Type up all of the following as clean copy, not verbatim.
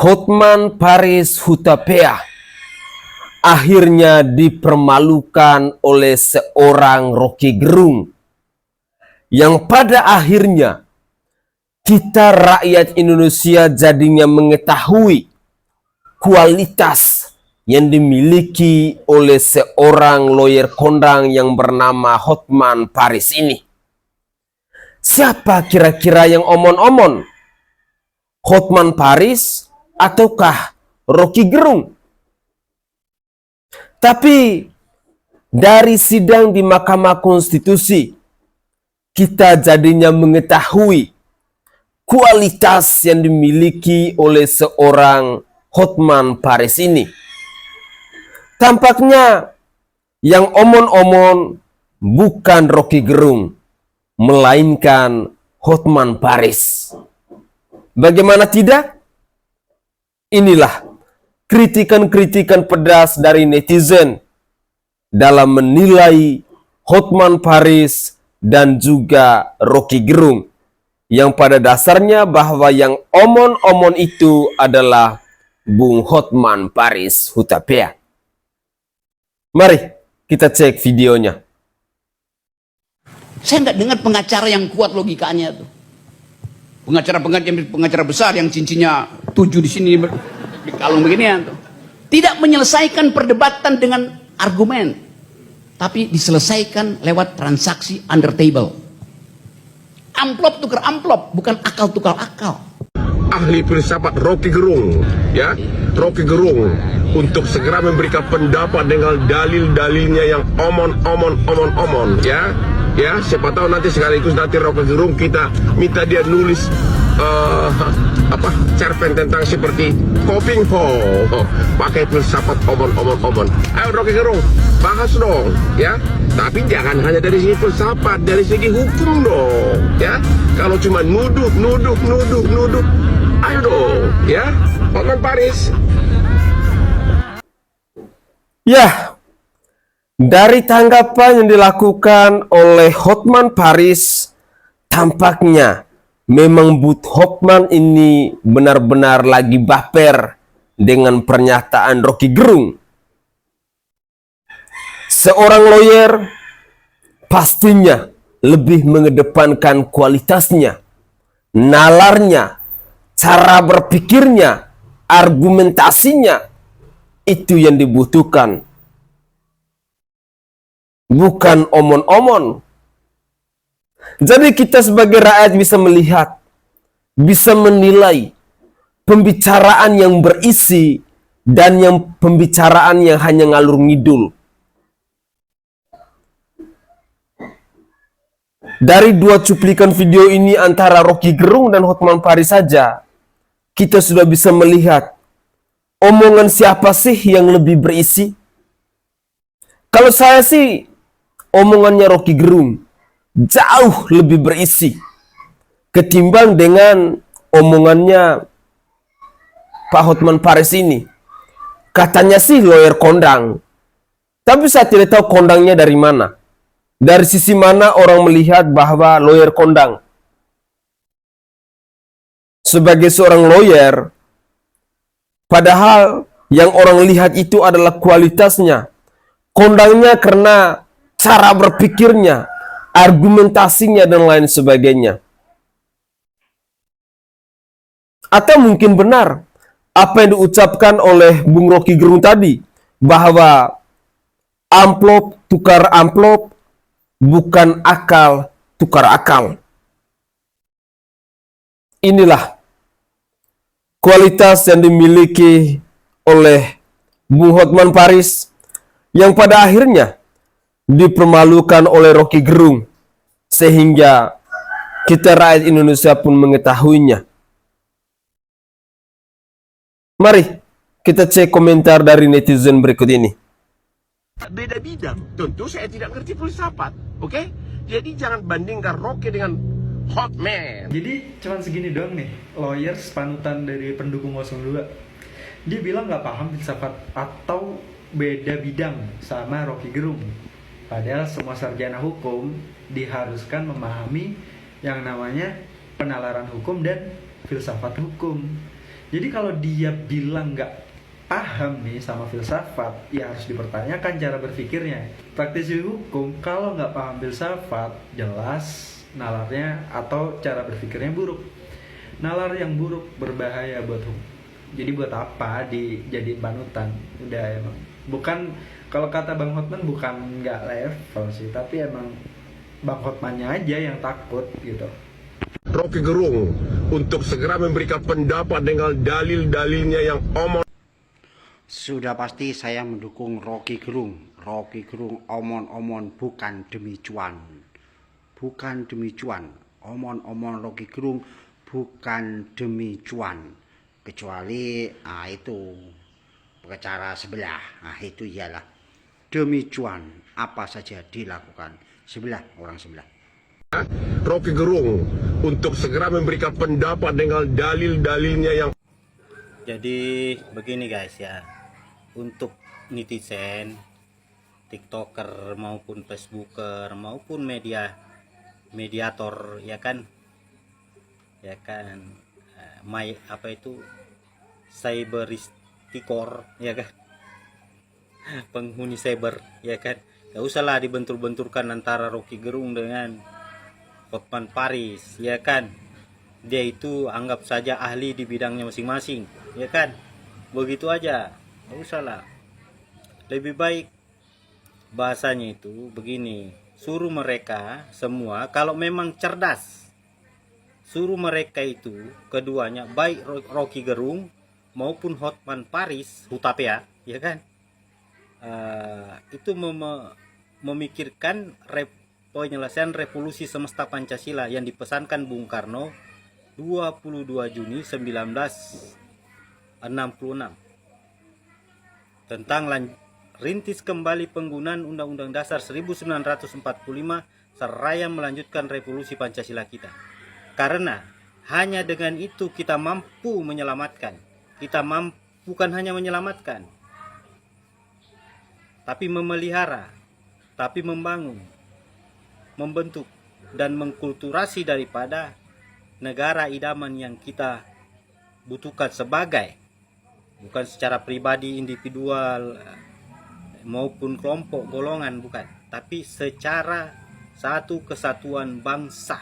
Hotman Paris Hutapea akhirnya dipermalukan oleh seorang Rocky Gerung, yang pada akhirnya kita rakyat Indonesia jadinya mengetahui kualitas yang dimiliki oleh seorang lawyer kondang yang bernama Hotman Paris ini. Siapa kira-kira yang omon-omon? Hotman Paris ataukah Rocky Gerung? Tapi dari sidang di Mahkamah Konstitusi, kita jadinya mengetahui kualitas yang dimiliki oleh seorang Hotman Paris ini. Tampaknya yang omon-omon bukan Rocky Gerung, melainkan Hotman Paris. Bagaimana tidak? Inilah kritikan-kritikan pedas dari netizen dalam menilai Hotman Paris dan juga Rocky Gerung, yang pada dasarnya bahwa yang omon-omon itu adalah Bung Hotman Paris Hutapea. Mari kita cek videonya. Saya nggak dengar pengacara yang kuat logikanya tuh. Pengacara besar yang cincinnya 7 di sini di kalung beginian tuh. Tidak menyelesaikan perdebatan dengan argumen, tapi diselesaikan lewat transaksi under table. Amplop tukar amplop, bukan akal tukar akal. Ahli filsafat Rocky Gerung, ya, Rocky Gerung, untuk segera memberikan pendapat dengan dalil-dalilnya yang omon, ya, siapa tahu nanti sekaligus nanti Rocky Gerung kita minta dia nulis cerpen tentang seperti Kopingho, pakai filsafat omon. Ayo Rocky Gerung, bahas dong, ya. Tapi jangan hanya dari segi filsafat, dari segi hukum dong, ya. Kalau cuma nuduh, ayo dong, ya, Hotman Paris. Ya, dari tanggapan yang dilakukan oleh Hotman Paris, tampaknya memang Hotman ini benar-benar lagi baper dengan pernyataan Rocky Gerung. Seorang lawyer pastinya lebih mengedepankan kualitasnya, nalarnya, cara berpikirnya, argumentasinya. Itu yang dibutuhkan, bukan omon-omon. Jadi kita sebagai rakyat bisa melihat, bisa menilai pembicaraan yang berisi dan yang pembicaraan yang hanya ngalur ngidul. Dari 2 cuplikan video ini antara Rocky Gerung dan Hotman Paris saja, kita sudah bisa melihat omongan siapa sih yang lebih berisi. Kalau saya sih, omongannya Rocky Gerung jauh lebih berisi ketimbang dengan omongannya Pak Hotman Paris ini. Katanya sih lawyer kondang, tapi saya tidak tahu kondangnya dari mana. Dari sisi mana orang melihat bahwa lawyer kondang? Sebagai seorang lawyer, padahal yang orang lihat itu adalah kualitasnya, kondangnya karena cara berpikirnya, argumentasinya, dan lain sebagainya. Atau mungkin benar apa yang diucapkan oleh Bung Rocky Gerung tadi, bahwa amplop tukar amplop, bukan akal tukar akal. Inilah kualitas yang dimiliki oleh Bung Hotman Paris, yang pada akhirnya dipermalukan oleh Rocky Gerung, sehingga kita rakyat Indonesia pun mengetahuinya. Mari kita cek komentar dari netizen berikut ini. Beda bidang, tentu saya tidak ngerti filsafat, oke? Jadi jangan bandingkan Rocky dengan Hotman. Jadi cuman segini doang nih, lawyers panutan dari pendukung 02. Dia bilang nggak paham filsafat atau beda bidang sama Rocky Gerung. Padahal semua sarjana hukum diharuskan memahami yang namanya penalaran hukum dan filsafat hukum. Jadi kalau dia bilang nggak paham nih sama filsafat, ya harus dipertanyakan cara berpikirnya. Praktisi hukum kalau nggak paham filsafat, jelas nalarnya atau cara berpikirnya buruk. Nalar yang buruk berbahaya buat hukum. Jadi buat apa dijadiin panutan? Udah emang. Bukan, kalau kata Bang Hotman bukan nggak level sih, tapi emang Bang Hotmannya aja yang takut gitu. Rocky Gerung untuk segera memberikan pendapat dengan dalil-dalilnya yang omong. Sudah pasti saya mendukung Rocky Gerung. Rocky Gerung omon-omon bukan demi cuan. Bukan demi cuan. Omon-omon Rocky Gerung bukan demi cuan. Kecuali itu pengacara sebelah. Itu iyalah. Demi cuan apa saja dilakukan. Orang sebelah. Rocky Gerung untuk segera memberikan pendapat dengan dalil-dalilnya yang. Jadi begini guys ya, untuk netizen, tiktoker maupun facebooker maupun mediator ya kan, cyberistikor ya kan, penghuni cyber ya kan, gak usahlah dibentur-benturkan antara Rocky Gerung dengan Hotman Paris ya kan. Dia itu anggap saja ahli di bidangnya masing-masing ya kan, begitu aja, nggak usah lah. Lebih baik bahasanya itu begini, suruh mereka semua kalau memang cerdas, suruh mereka itu keduanya, baik Rocky Gerung maupun Hotman Paris Hutapea ya kan, itu memikirkan penyelesaian revolusi semesta Pancasila yang dipesankan Bung Karno 22 Juni 1966 tentang rintis kembali penggunaan Undang-Undang Dasar 1945 seraya melanjutkan revolusi Pancasila kita. Karena hanya dengan itu kita mampu menyelamatkan. Bukan hanya menyelamatkan, tapi memelihara, tapi membangun, membentuk dan mengkulturasi daripada negara idaman yang kita butuhkan sebagai, bukan secara pribadi individual maupun kelompok golongan, bukan, tapi secara satu kesatuan bangsa,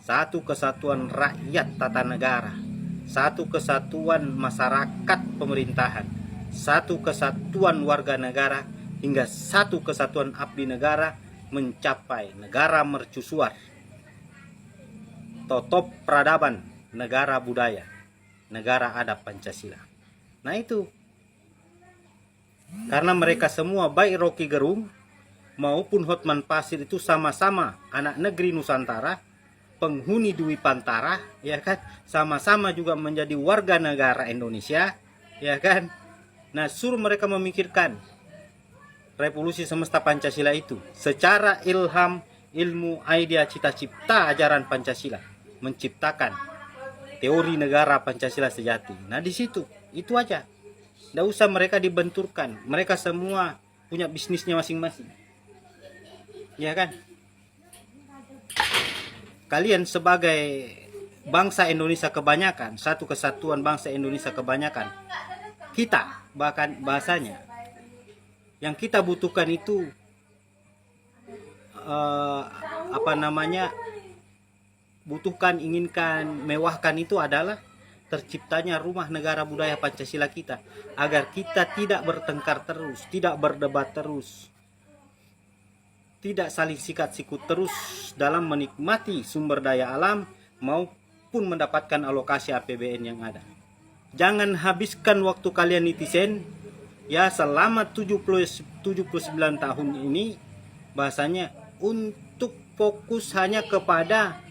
satu kesatuan rakyat tata negara, satu kesatuan masyarakat pemerintahan, satu kesatuan warga negara, hingga satu kesatuan abdi negara mencapai negara mercusuar, totop peradaban, negara budaya, negara adat Pancasila. Nah itu, karena mereka semua baik Rocky Gerung maupun Hotman Paris itu sama-sama anak negeri Nusantara, penghuni Dwi Pantara, ya kan, sama-sama juga menjadi warga negara Indonesia, ya kan. Nah suruh mereka memikirkan revolusi semesta Pancasila itu secara ilham, ilmu, idea, cita-cipta ajaran Pancasila, menciptakan teori negara Pancasila sejati. Nah di situ itu aja, nggak usah mereka dibenturkan. Mereka semua punya bisnisnya masing-masing, ya kan. Kalian sebagai bangsa Indonesia kebanyakan, satu kesatuan bangsa Indonesia kebanyakan, kita bahkan bahasanya yang kita butuhkan itu butuhkan, inginkan, mewahkan itu adalah terciptanya rumah negara budaya Pancasila kita, agar kita tidak bertengkar terus, tidak berdebat terus, tidak saling sikat sikut terus dalam menikmati sumber daya alam maupun mendapatkan alokasi APBN yang ada. Jangan habiskan waktu kalian netizen ya selama 79 tahun ini bahasanya untuk fokus hanya kepada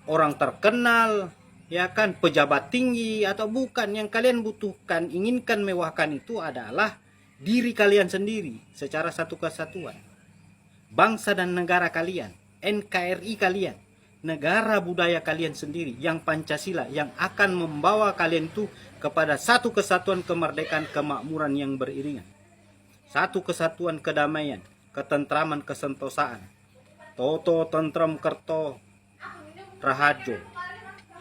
orang terkenal, ya kan, pejabat tinggi atau bukan. Yang kalian butuhkan, inginkan, mewahkan itu adalah diri kalian sendiri secara satu kesatuan, bangsa dan negara kalian, NKRI kalian, negara budaya kalian sendiri yang Pancasila, yang akan membawa kalian itu kepada satu kesatuan kemerdekaan, kemakmuran yang beriringan, satu kesatuan kedamaian, ketentraman, kesentosaan, toto tentrem kerto rahajo,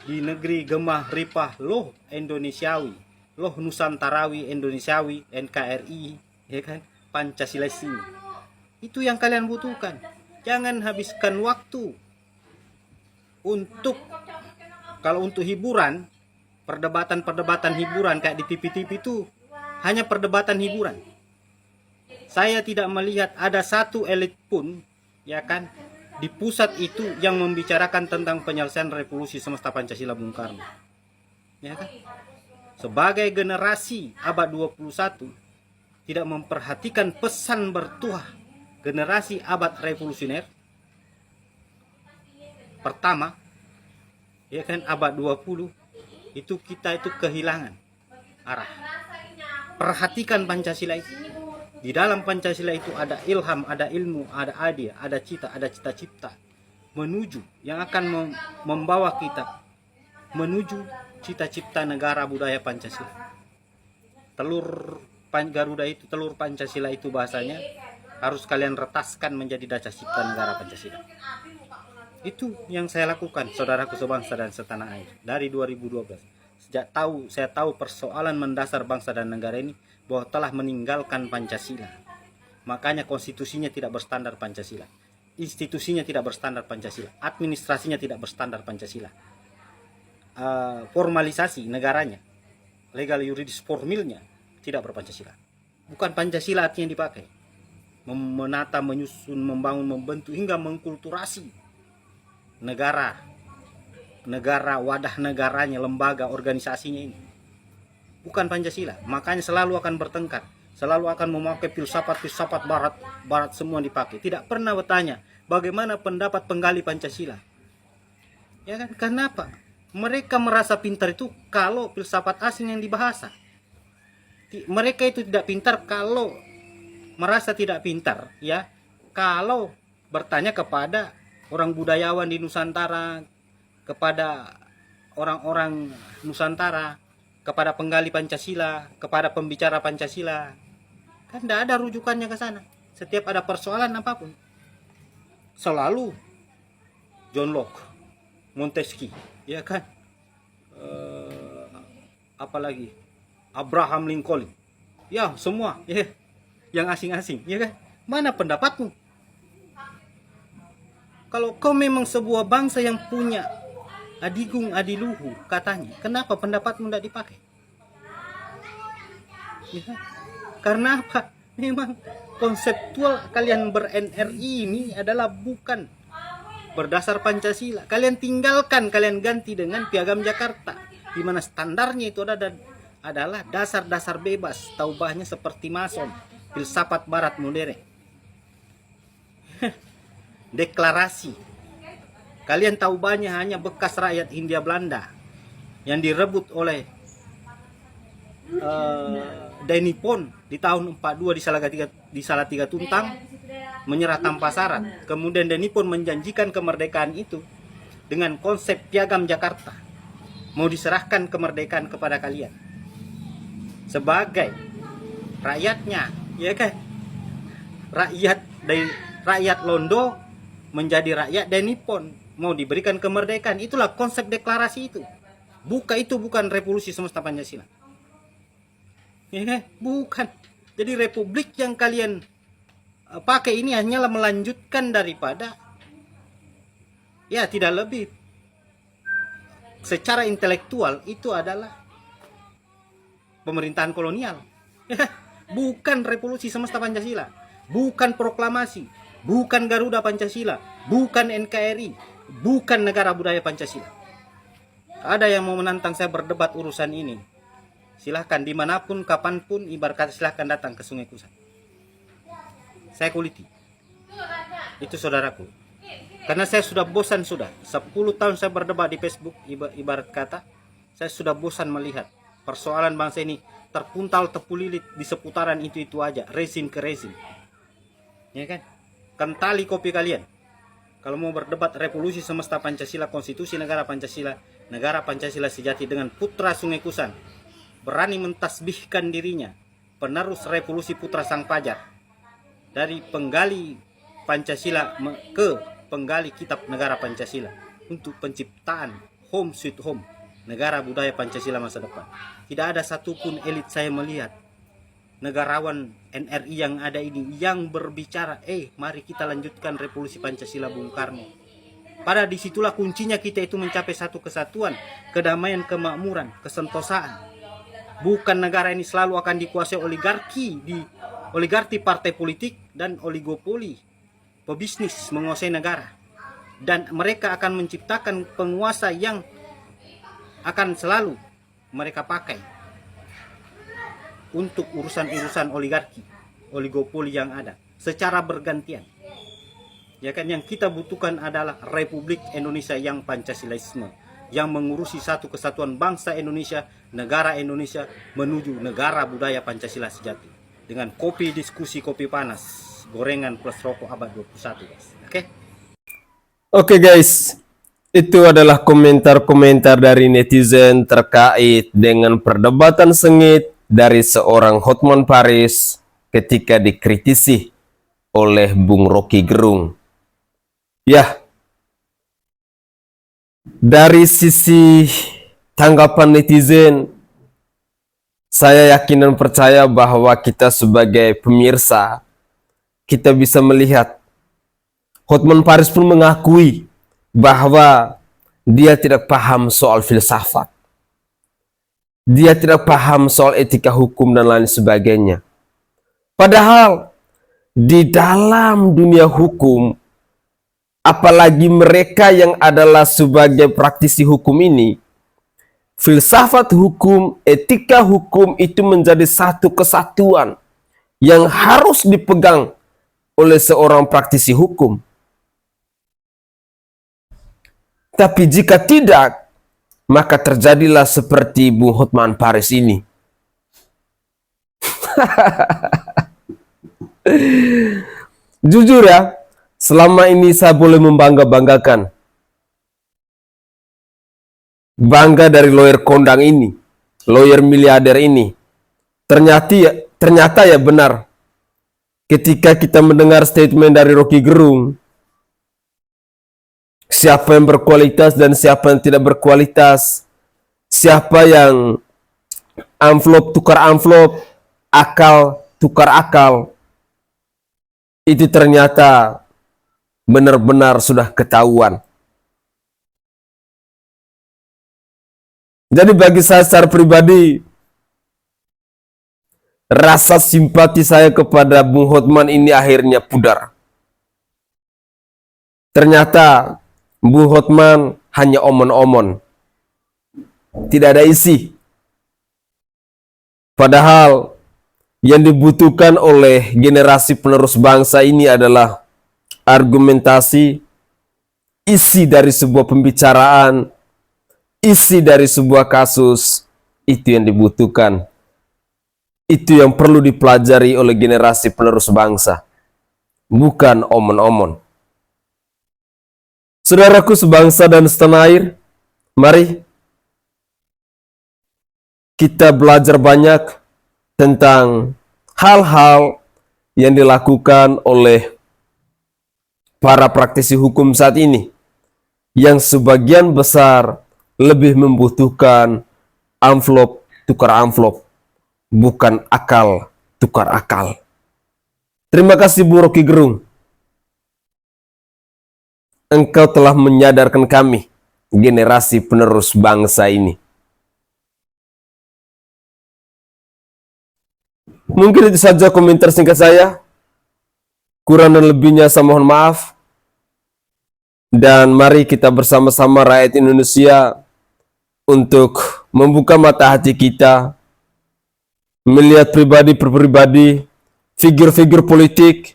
di negeri gemah ripah loh Indonesiawi, loh Nusantarawi Indonesiawi, NKRI, ya kan, Pancasila ini. Itu yang kalian butuhkan. Jangan habiskan waktu untuk, kalau untuk hiburan, perdebatan hiburan kayak di TV-TV itu hanya perdebatan hiburan. Saya tidak melihat ada satu elit pun, ya kan, di pusat itu yang membicarakan tentang penyelesaian revolusi semesta Pancasila Bung Karno. Ya kan? Sebagai generasi abad 21 tidak memperhatikan pesan bertuah generasi abad revolusioner. Pertama, ya kan, abad 20 itu kita itu kehilangan arah. Perhatikan Pancasila itu. Di dalam Pancasila itu ada ilham, ada ilmu, ada adil, ada cita, ada cita-cipta menuju yang akan membawa kita menuju cita-cipta negara budaya Pancasila. Telur Garuda itu, telur Pancasila itu bahasanya harus kalian retaskan menjadi daca cipta negara Pancasila. Itu yang saya lakukan, saudaraku sebangsa dan setanah air, dari 2012. Sejak saya tahu persoalan mendasar bangsa dan negara ini bahwa telah meninggalkan Pancasila. Makanya konstitusinya tidak berstandar Pancasila, institusinya tidak berstandar Pancasila, administrasinya tidak berstandar Pancasila, formalisasi negaranya, legal yuridis formilnya tidak berpancasila. Bukan Pancasila artinya dipakai. Menata, menyusun, membangun, membentuk hingga mengkulturasi negara, wadah negaranya, lembaga, organisasinya ini. Bukan Pancasila. Makanya selalu akan bertengkar, selalu akan memakai filsafat barat semua dipakai. Tidak pernah bertanya bagaimana pendapat penggali Pancasila. Ya kan? Kenapa? Mereka merasa pintar itu kalau filsafat asing yang dibahasa. Mereka itu tidak pintar kalau merasa tidak pintar, ya, kalau bertanya kepada orang budayawan di Nusantara, kepada orang-orang Nusantara, kepada penggali Pancasila, kepada pembicara Pancasila. Kan tidak ada rujukannya ke sana. Setiap ada persoalan apapun, selalu John Locke, Montesquieu, ya kan, apalagi Abraham Lincoln, ya semua, ya, yang asing-asing, ya kan. Mana pendapatmu? Kalau kau memang sebuah bangsa yang punya adigung adiluhu katanya, kenapa pendapatmu tidak dipakai? Ya, karena apa? Memang konseptual kalian ber-NRI ini adalah bukan berdasar Pancasila. Kalian tinggalkan, kalian ganti dengan Piagam Jakarta, di mana standarnya itu adalah dasar-dasar bebas, taubahnya seperti Mason, filsafat barat modern. Deklarasi, kalian taubahnya hanya bekas rakyat Hindia Belanda yang direbut oleh Denipon di tahun 42 di Salatiga Tuntang, menyerah tanpa syarat. Kemudian Denipon menjanjikan kemerdekaan itu dengan konsep Piagam Jakarta, mau diserahkan kemerdekaan kepada kalian sebagai rakyatnya, ya kan? Rakyat Londo menjadi rakyat Denipon, mau diberikan kemerdekaan. Itulah konsep deklarasi itu. Bukan revolusi semesta Pancasila. Ya kan? Bukan. Jadi republik yang kalian pakai ini hanyalah melanjutkan daripada, ya, tidak lebih. Secara intelektual itu adalah pemerintahan kolonial. Bukan revolusi semesta Pancasila, bukan proklamasi, bukan Garuda Pancasila, bukan NKRI, bukan negara budaya Pancasila. Ada yang mau menantang saya berdebat urusan ini, silahkan, dimanapun, kapanpun, ibarat kata silahkan datang ke Sungai Kusang. Saya kuliti. Itu saudaraku. Karena saya sudah bosan, 10 tahun saya berdebat di Facebook, ibarat kata saya sudah bosan melihat persoalan bangsa ini terpuntal tepulilit di seputaran itu aja, rezim ke rezim. Ya kan? Kentali kopi kalian. Kalau mau berdebat revolusi semesta Pancasila, konstitusi negara Pancasila sejati dengan putra Sungai Kusang, berani mentasbihkan dirinya penerus revolusi putra Sang Fajar, dari penggali Pancasila ke penggali kitab negara Pancasila untuk penciptaan home sweet home, negara budaya Pancasila masa depan. Tidak ada satupun elit saya melihat negarawan NRI yang ada ini yang berbicara, mari kita lanjutkan revolusi Pancasila Bung Karno. Pada disitulah kuncinya kita itu mencapai satu kesatuan, kedamaian, kemakmuran, kesentosaan. Bukan negara ini selalu akan dikuasai oligarki partai politik dan oligopoli pebisnis menguasai negara. Dan mereka akan menciptakan penguasa yang akan selalu mereka pakai untuk urusan-urusan oligarki, oligopoli yang ada secara bergantian. Ya kan, yang kita butuhkan adalah Republik Indonesia yang Pancasilaisme, yang mengurusi satu kesatuan bangsa Indonesia, negara Indonesia menuju negara budaya Pancasila sejati. Dengan kopi diskusi, kopi panas, gorengan plus rokok abad 21, guys. Oke? Oke guys, itu adalah komentar-komentar dari netizen terkait dengan perdebatan sengit dari seorang Hotman Paris ketika dikritisi oleh Bung Rocky Gerung. Ya, dari sisi tanggapan netizen, saya yakin dan percaya bahwa kita sebagai pemirsa, kita bisa melihat Hotman Paris pun mengakui bahwa dia tidak paham soal filsafat. Dia tidak paham soal etika hukum dan lain sebagainya. Padahal di dalam dunia hukum, apalagi mereka yang adalah sebagai praktisi hukum ini, filsafat hukum, etika hukum itu menjadi satu kesatuan yang harus dipegang oleh seorang praktisi hukum. Tapi jika tidak, maka terjadilah seperti Bung Hotman Paris ini. Jujur ya, selama ini saya boleh membangga-banggakan. Bangga dari lawyer kondang ini, lawyer miliarder ini. Ternyata ya benar. Ketika kita mendengar statement dari Rocky Gerung, siapa yang berkualitas dan siapa yang tidak berkualitas, siapa yang amplop tukar amplop, akal tukar akal, itu ternyata benar-benar sudah ketahuan. Jadi bagi saya secara pribadi, rasa simpati saya kepada Bung Hotman ini akhirnya pudar. Ternyata Bung Hotman hanya omon-omon, tidak ada isi. Padahal yang dibutuhkan oleh generasi penerus bangsa ini adalah argumentasi, isi dari sebuah pembicaraan, isi dari sebuah kasus. Itu yang dibutuhkan. Itu yang perlu dipelajari oleh generasi penerus bangsa, bukan omon-omon. Saudaraku sebangsa dan setanah air, mari kita belajar banyak tentang hal-hal yang dilakukan oleh para praktisi hukum saat ini, yang sebagian besar lebih membutuhkan amplop tukar amplop, bukan akal tukar akal. Terima kasih Bung Rocky Gerung. Engkau telah menyadarkan kami, generasi penerus bangsa ini. Mungkin itu saja komentar singkat saya. Kurang dan lebihnya saya mohon maaf. Dan mari kita bersama-sama rakyat Indonesia untuk membuka mata hati kita, melihat pribadi per pribadi, figur-figur politik,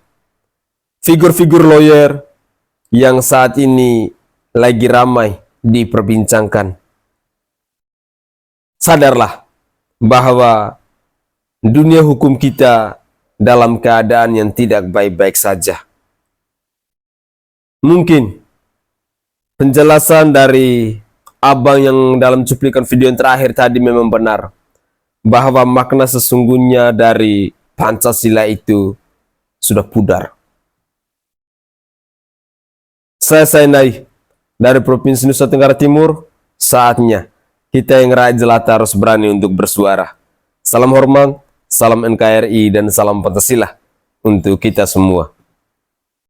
figur-figur lawyer yang saat ini lagi ramai diperbincangkan. Sadarlah bahwa dunia hukum kita dalam keadaan yang tidak baik-baik saja. Mungkin penjelasan dari abang yang dalam cuplikan video yang terakhir tadi memang benar, bahwa makna sesungguhnya dari Pancasila itu sudah pudar. Saya Sainai dari Provinsi Nusa Tenggara Timur Saatnya kita yang rakyat jelata harus berani untuk bersuara. Salam hormat, salam NKRI, dan salam Pancasila untuk kita semua.